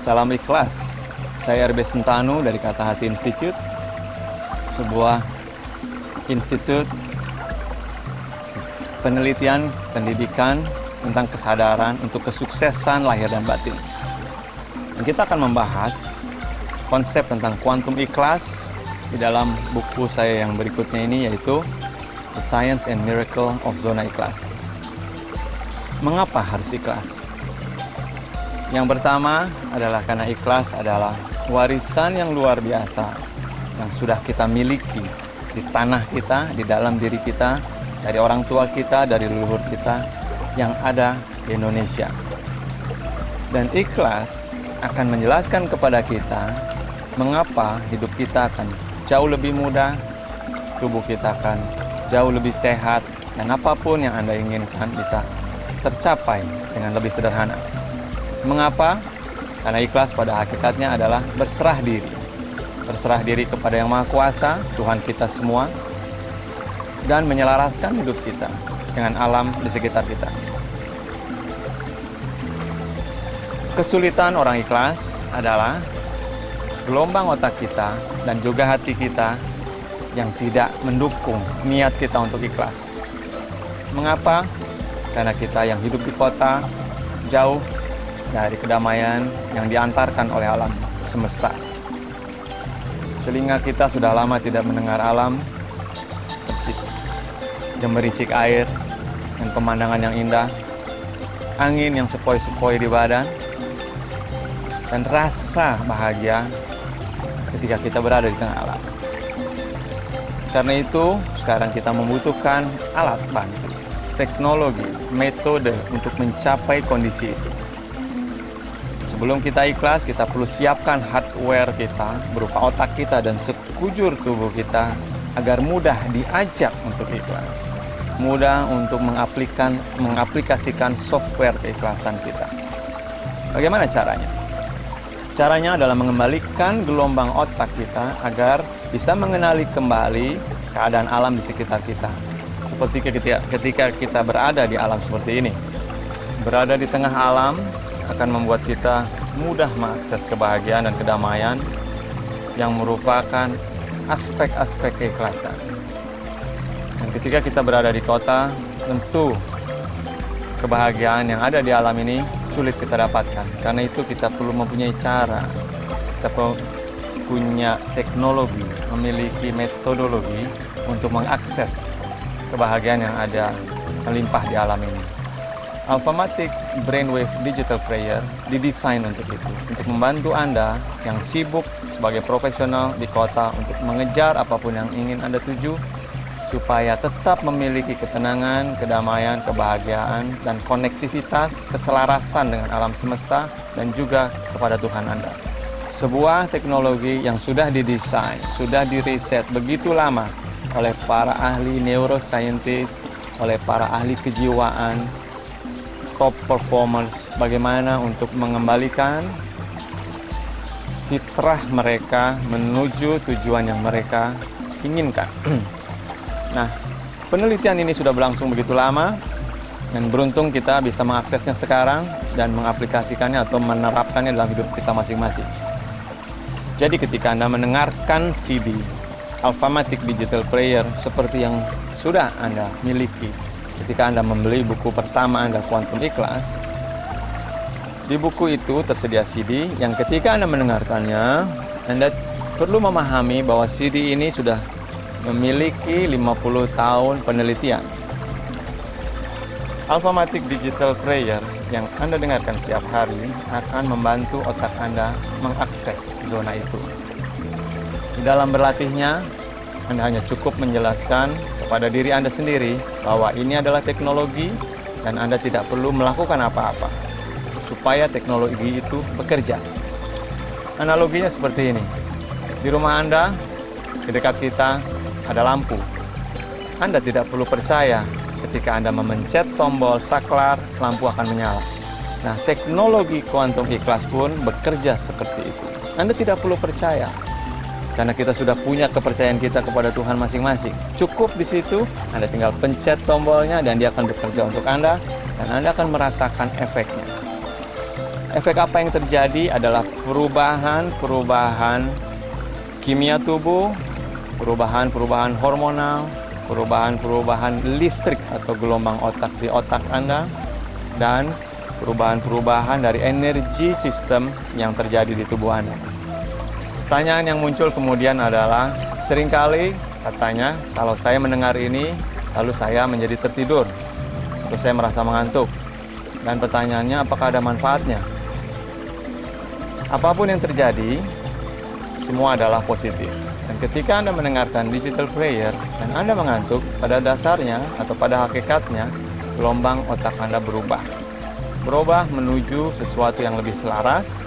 Salam ikhlas. Saya RB Sentanu dari Kata Hati Institute, sebuah institut penelitian pendidikan tentang kesadaran untuk kesuksesan lahir dan batin. Dan kita akan membahas konsep tentang kuantum ikhlas di dalam buku saya yang berikutnya ini, yaitu The Science and Miracle of Zona Ikhlas. Mengapa harus ikhlas? Yang pertama adalah karena ikhlas adalah warisan yang luar biasa yang sudah kita miliki di tanah kita, di dalam diri kita, dari orang tua kita, dari leluhur kita yang ada di Indonesia. Dan ikhlas akan menjelaskan kepada kita mengapa hidup kita akan jauh lebih mudah, tubuh kita akan jauh lebih sehat, dan apapun yang Anda inginkan bisa tercapai dengan lebih sederhana. Mengapa? Karena ikhlas pada hakikatnya adalah berserah diri. Berserah diri kepada Yang Maha Kuasa, Tuhan kita semua, dan menyelaraskan hidup kita dengan alam di sekitar kita. Kesulitan orang ikhlas adalah gelombang otak kita dan juga hati kita yang tidak mendukung niat kita untuk ikhlas. Mengapa? Karena kita yang hidup di kota, jauh dari kedamaian yang diantarkan oleh alam semesta. Telinga kita sudah lama tidak mendengar alam, gemericik air, dan pemandangan yang indah, angin yang sepoi-sepoi di badan, dan rasa bahagia ketika kita berada di tengah alam. Karena itu, sekarang kita membutuhkan alat bantu, teknologi, metode untuk mencapai kondisi itu. Sebelum kita ikhlas, kita perlu siapkan hardware kita berupa otak kita dan sekujur tubuh kita agar mudah diajak untuk ikhlas. Mudah untuk mengaplikasikan software keikhlasan kita. Bagaimana caranya? Caranya adalah mengembalikan gelombang otak kita agar bisa mengenali kembali keadaan alam di sekitar kita. Seperti ketika kita berada di alam seperti ini. Berada di tengah alam akan membuat kita mudah mengakses kebahagiaan dan kedamaian yang merupakan aspek-aspek keikhlasan. Dan ketika kita berada di kota, tentu kebahagiaan yang ada di alam ini sulit kita dapatkan. Karena itu kita perlu mempunyai cara, kita punya teknologi, memiliki metodologi untuk mengakses kebahagiaan yang ada melimpah di alam ini. Alphamatic Brainwave Digital Prayer didesain untuk itu, untuk membantu Anda yang sibuk sebagai profesional di kota untuk mengejar apapun yang ingin Anda tuju, supaya tetap memiliki ketenangan, kedamaian, kebahagiaan, dan konektivitas, keselarasan dengan alam semesta, dan juga kepada Tuhan Anda. Sebuah teknologi yang sudah didesain, sudah diriset begitu lama oleh para ahli neuroscientist, oleh para ahli kejiwaan, top performers, bagaimana untuk mengembalikan fitrah mereka menuju tujuan yang mereka inginkan. Nah, penelitian ini sudah berlangsung begitu lama, dan beruntung kita bisa mengaksesnya sekarang dan mengaplikasikannya atau menerapkannya dalam hidup kita masing-masing. Jadi ketika Anda mendengarkan CD Alphamatic Digital Prayer seperti yang sudah Anda miliki, ketika Anda membeli buku pertama Anda, Kuantum Ikhlas, di buku itu tersedia CD yang ketika Anda mendengarkannya, Anda perlu memahami bahwa CD ini sudah memiliki 50 tahun penelitian. Alphamatic Digital Prayer yang Anda dengarkan setiap hari akan membantu otak Anda mengakses zona itu. Di dalam berlatihnya, Anda hanya cukup menjelaskan kepada diri Anda sendiri bahwa ini adalah teknologi dan Anda tidak perlu melakukan apa-apa supaya teknologi itu bekerja. Analoginya seperti ini. Di rumah Anda, di dekat kita, ada lampu. Anda tidak perlu percaya ketika Anda memencet tombol saklar, lampu akan menyala. Nah, teknologi kuantum ikhlas pun bekerja seperti itu. Anda tidak perlu percaya, karena kita sudah punya kepercayaan kita kepada Tuhan masing-masing. Cukup di situ, Anda tinggal pencet tombolnya dan dia akan bekerja untuk Anda, dan Anda akan merasakan efeknya. Efek apa yang terjadi adalah perubahan kimia tubuh, perubahan hormonal, perubahan listrik atau gelombang otak di otak Anda, dan perubahan dari energi sistem yang terjadi di tubuh Anda. Pertanyaan yang muncul kemudian adalah, seringkali katanya kalau saya mendengar ini, lalu saya menjadi tertidur, atau saya merasa mengantuk. Dan pertanyaannya, apakah ada manfaatnya? Apapun yang terjadi, semua adalah positif. Dan ketika Anda mendengarkan digital prayer dan Anda mengantuk, pada dasarnya atau pada hakikatnya, gelombang otak Anda berubah menuju sesuatu yang lebih selaras,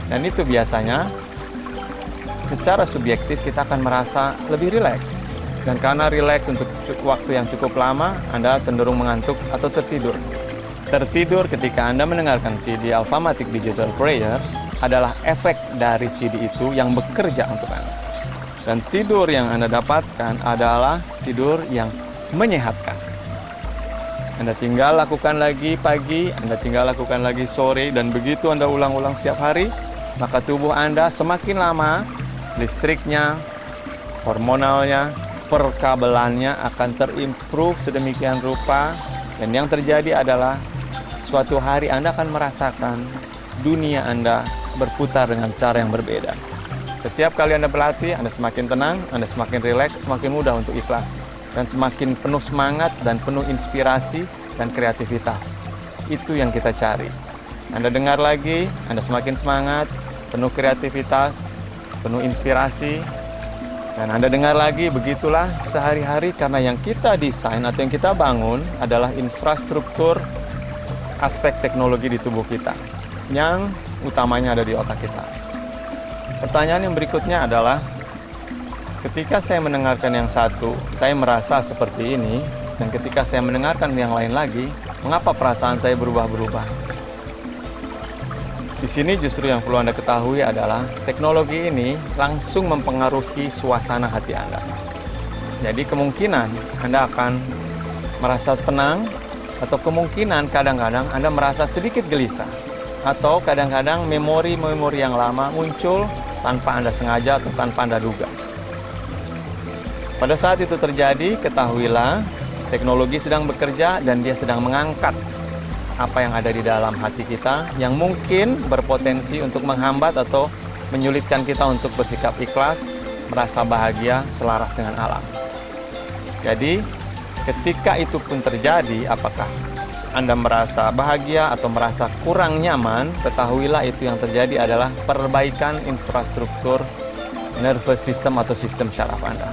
dan itu biasanya secara subjektif kita akan merasa lebih rileks. Dan karena rileks untuk waktu yang cukup lama, Anda cenderung mengantuk atau tertidur. Tertidur ketika Anda mendengarkan CD Alphamatic Digital Prayer adalah efek dari CD itu yang bekerja untuk Anda. Dan tidur yang Anda dapatkan adalah tidur yang menyehatkan. Anda tinggal lakukan lagi pagi, Anda tinggal lakukan lagi sore, dan begitu Anda ulang-ulang setiap hari, maka tubuh Anda semakin lama, listriknya, hormonalnya, perkabelannya akan terimprove sedemikian rupa, dan yang terjadi adalah suatu hari Anda akan merasakan dunia Anda berputar dengan cara yang berbeda. Setiap kali Anda berlatih, Anda semakin tenang, Anda semakin rileks, semakin mudah untuk ikhlas, dan semakin penuh semangat dan penuh inspirasi dan kreativitas. Itu yang kita cari. Anda dengar lagi, Anda semakin semangat, penuh kreativitas, penuh inspirasi, dan Anda dengar lagi, begitulah sehari-hari, karena yang kita desain atau yang kita bangun adalah infrastruktur aspek teknologi di tubuh kita, yang utamanya ada di otak kita. Pertanyaan yang berikutnya adalah, ketika saya mendengarkan yang satu, saya merasa seperti ini, dan ketika saya mendengarkan yang lain lagi, mengapa perasaan saya berubah-berubah? Di sini justru yang perlu Anda ketahui adalah teknologi ini langsung mempengaruhi suasana hati Anda. Jadi kemungkinan Anda akan merasa tenang, atau kemungkinan kadang-kadang Anda merasa sedikit gelisah, atau kadang-kadang memori-memori yang lama muncul tanpa Anda sengaja atau tanpa Anda duga. Pada saat itu terjadi, ketahuilah teknologi sedang bekerja dan dia sedang mengangkat apa yang ada di dalam hati kita yang mungkin berpotensi untuk menghambat atau menyulitkan kita untuk bersikap ikhlas, merasa bahagia, selaras dengan alam. Jadi, ketika itu pun terjadi, apakah Anda merasa bahagia atau merasa kurang nyaman, ketahuilah itu yang terjadi adalah perbaikan infrastruktur nervous system atau sistem syaraf Anda.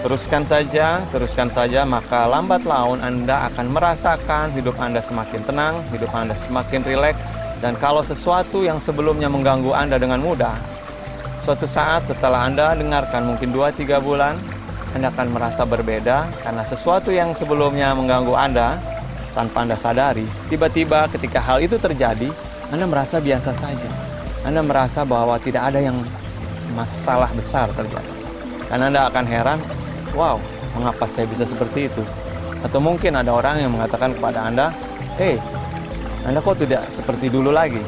Teruskan saja, maka lambat laun Anda akan merasakan hidup Anda semakin tenang, hidup Anda semakin rileks, dan kalau sesuatu yang sebelumnya mengganggu Anda dengan mudah, suatu saat setelah Anda dengarkan mungkin 2-3 bulan, Anda akan merasa berbeda, karena sesuatu yang sebelumnya mengganggu Anda, tanpa Anda sadari, tiba-tiba ketika hal itu terjadi, Anda merasa biasa saja. Anda merasa bahwa tidak ada yang masalah besar terjadi. Dan Anda akan heran, wow, mengapa saya bisa seperti itu? Atau mungkin ada orang yang mengatakan kepada Anda, hey, Anda kok tidak seperti dulu lagi?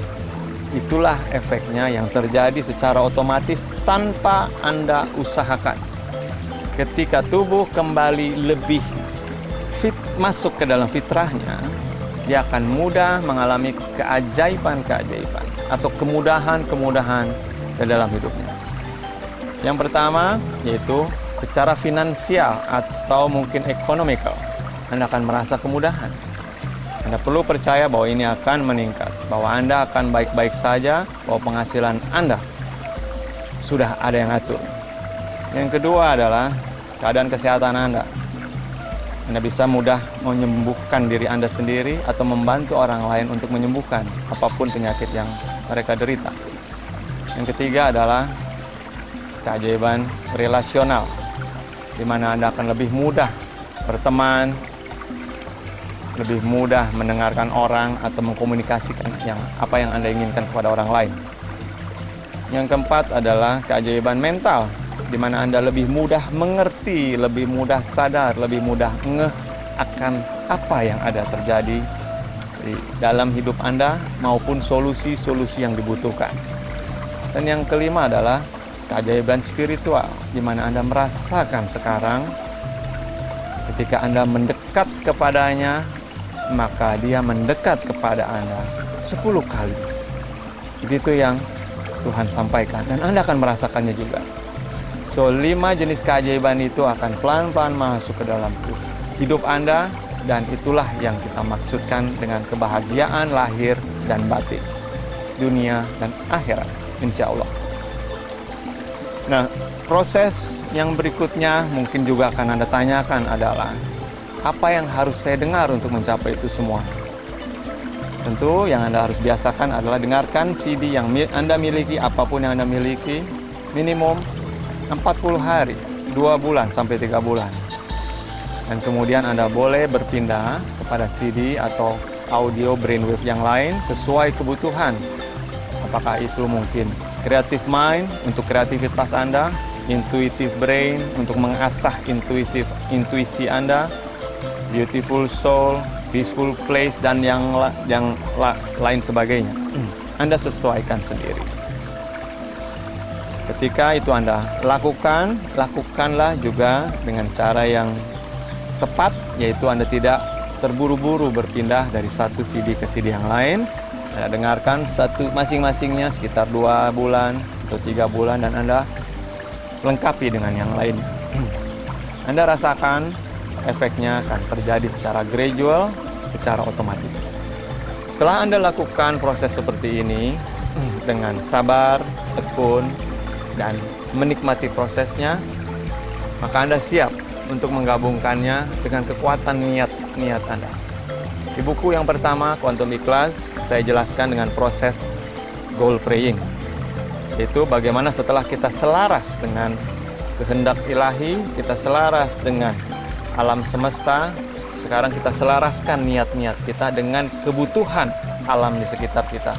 Itulah efeknya yang terjadi secara otomatis tanpa Anda usahakan. Ketika tubuh kembali lebih fit, masuk ke dalam fitrahnya, dia akan mudah mengalami keajaiban-keajaiban atau kemudahan-kemudahan di dalam hidupnya. Yang pertama, yaitu secara finansial atau mungkin ekonomikal, Anda akan merasa kemudahan. Anda perlu percaya bahwa ini akan meningkat, bahwa Anda akan baik-baik saja, bahwa penghasilan Anda sudah ada yang atur. Yang kedua adalah keadaan kesehatan Anda. Anda bisa mudah menyembuhkan diri Anda sendiri atau membantu orang lain untuk menyembuhkan apapun penyakit yang mereka derita. Yang ketiga adalah keajaiban relasional, di mana Anda akan lebih mudah berteman, lebih mudah mendengarkan orang atau mengkomunikasikan apa yang Anda inginkan kepada orang lain. Yang keempat adalah keajaiban mental, di mana Anda lebih mudah mengerti, lebih mudah sadar, lebih mudah ngeh akan apa yang ada terjadi di dalam hidup Anda maupun solusi-solusi yang dibutuhkan. Dan yang kelima adalah keajaiban spiritual, di mana Anda merasakan sekarang ketika Anda mendekat kepadanya, maka dia mendekat kepada Anda 10 kali. Begitu yang Tuhan sampaikan, dan Anda akan merasakannya juga. So, 5 jenis keajaiban itu akan pelan-pelan masuk ke dalam hidup Anda, dan itulah yang kita maksudkan dengan kebahagiaan lahir dan batin, dunia dan akhirat, insya Allah. Nah, proses yang berikutnya mungkin juga akan Anda tanyakan adalah, apa yang harus saya dengar untuk mencapai itu semua? Tentu yang Anda harus biasakan adalah dengarkan CD yang Anda miliki, apapun yang Anda miliki, minimum 40 hari, 2 bulan sampai 3 bulan. Dan kemudian Anda boleh berpindah kepada CD atau audio brainwave yang lain sesuai kebutuhan. Apakah itu mungkin creative mind untuk kreativitas Anda, intuitive brain untuk mengasah intuisi Anda, beautiful soul, peaceful place, dan yang lain sebagainya. Anda sesuaikan sendiri. Ketika itu Anda lakukanlah juga dengan cara yang tepat, yaitu Anda tidak terburu-buru berpindah dari satu CD ke CD yang lain. Anda dengarkan satu masing-masingnya sekitar 2 bulan atau 3 bulan, dan Anda lengkapi dengan yang lain. Anda rasakan efeknya akan terjadi secara gradual, secara otomatis. Setelah Anda lakukan proses seperti ini dengan sabar, tekun, dan menikmati prosesnya, maka Anda siap untuk menggabungkannya dengan kekuatan niat Anda. Di buku yang pertama, Quantum Ikhlas, saya jelaskan dengan proses goal praying, yaitu bagaimana setelah kita selaras dengan kehendak ilahi, kita selaras dengan alam semesta, sekarang kita selaraskan niat-niat kita dengan kebutuhan alam di sekitar kita.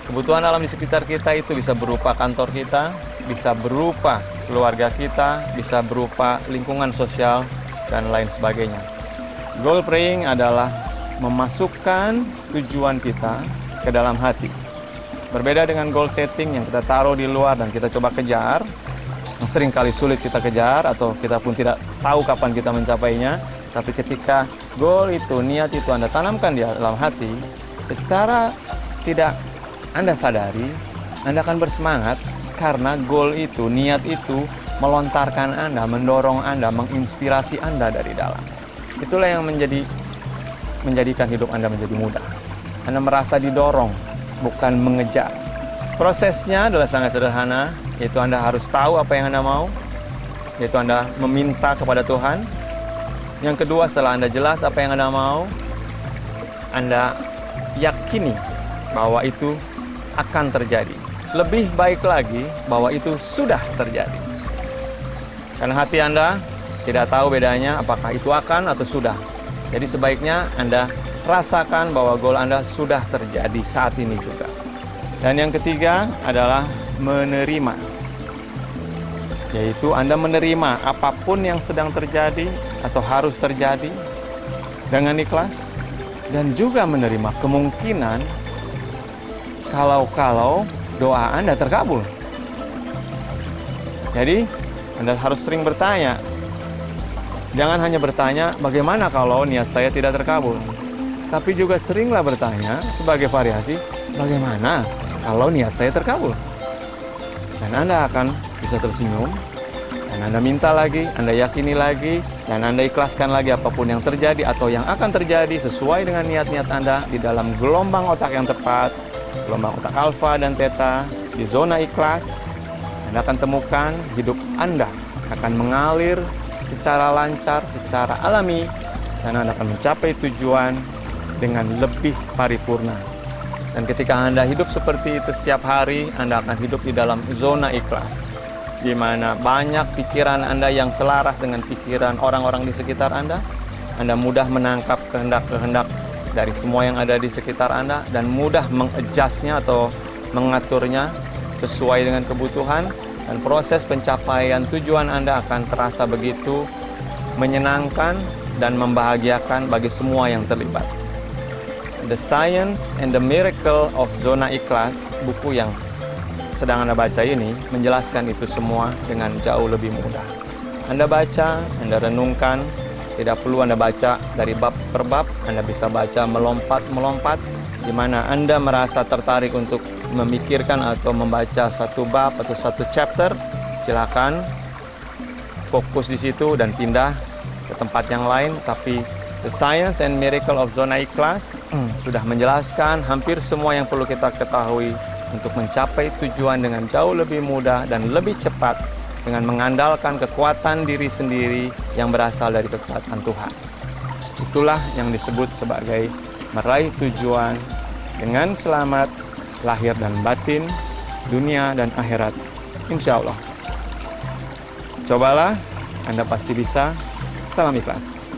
Kebutuhan alam di sekitar kita itu bisa berupa kantor kita, bisa berupa keluarga kita, bisa berupa lingkungan sosial, dan lain sebagainya. Goal praying adalah memasukkan tujuan kita ke dalam hati. Berbeda dengan goal setting yang kita taruh di luar dan kita coba kejar, yang sering kali sulit kita kejar atau kita pun tidak tahu kapan kita mencapainya. Tapi ketika goal itu, niat itu Anda tanamkan di dalam hati, secara tidak Anda sadari, Anda akan bersemangat karena goal itu, niat itu melontarkan Anda, mendorong Anda, menginspirasi Anda dari dalam. Itulah yang menjadikan hidup Anda menjadi mudah. Anda merasa didorong, bukan mengejar. Prosesnya adalah sangat sederhana, yaitu Anda harus tahu apa yang Anda mau, yaitu Anda meminta kepada Tuhan. Yang kedua, setelah Anda jelas apa yang Anda mau, Anda yakini bahwa itu akan terjadi. Lebih baik lagi bahwa itu sudah terjadi. Karena hati Anda tidak tahu bedanya apakah itu akan atau sudah. Jadi sebaiknya Anda rasakan bahwa goal Anda sudah terjadi saat ini juga. Dan yang ketiga adalah menerima. Yaitu Anda menerima apapun yang sedang terjadi atau harus terjadi dengan ikhlas. Dan juga menerima kemungkinan kalau doa Anda terkabul. Jadi Anda harus sering bertanya. Jangan hanya bertanya bagaimana kalau niat saya tidak terkabul, tapi juga seringlah bertanya sebagai variasi, bagaimana kalau niat saya terkabul. Dan Anda akan bisa tersenyum, dan Anda minta lagi, Anda yakini lagi, dan Anda ikhlaskan lagi apapun yang terjadi atau yang akan terjadi sesuai dengan niat-niat Anda di dalam gelombang otak yang tepat, gelombang otak alfa dan theta, di zona ikhlas. Anda akan temukan hidup Anda akan mengalir secara lancar, secara alami, dan Anda akan mencapai tujuan dengan lebih paripurna. Dan ketika Anda hidup seperti itu setiap hari, Anda akan hidup di dalam zona ikhlas, di mana banyak pikiran Anda yang selaras dengan pikiran orang-orang di sekitar Anda. Anda mudah menangkap kehendak-kehendak dari semua yang ada di sekitar Anda, dan mudah mengadjustnya atau mengaturnya sesuai dengan kebutuhan. Dan proses pencapaian tujuan Anda akan terasa begitu menyenangkan dan membahagiakan bagi semua yang terlibat. The Science and the Miracle of Zona Ikhlas, buku yang sedang Anda baca ini, menjelaskan itu semua dengan jauh lebih mudah. Anda baca, Anda renungkan, tidak perlu Anda baca dari bab per bab, Anda bisa baca melompat-melompat, di mana Anda merasa tertarik untuk memikirkan atau membaca satu bab atau satu chapter, silakan fokus di situ dan pindah ke tempat yang lain. Tapi The Science and Miracle of Zona Ikhlas sudah menjelaskan hampir semua yang perlu kita ketahui untuk mencapai tujuan dengan jauh lebih mudah dan lebih cepat dengan mengandalkan kekuatan diri sendiri yang berasal dari kekuatan Tuhan. Itulah yang disebut sebagai meraih tujuan dengan selamat lahir dan batin, dunia dan akhirat, insya Allah. Cobalah, Anda pasti bisa. Salam ikhlas.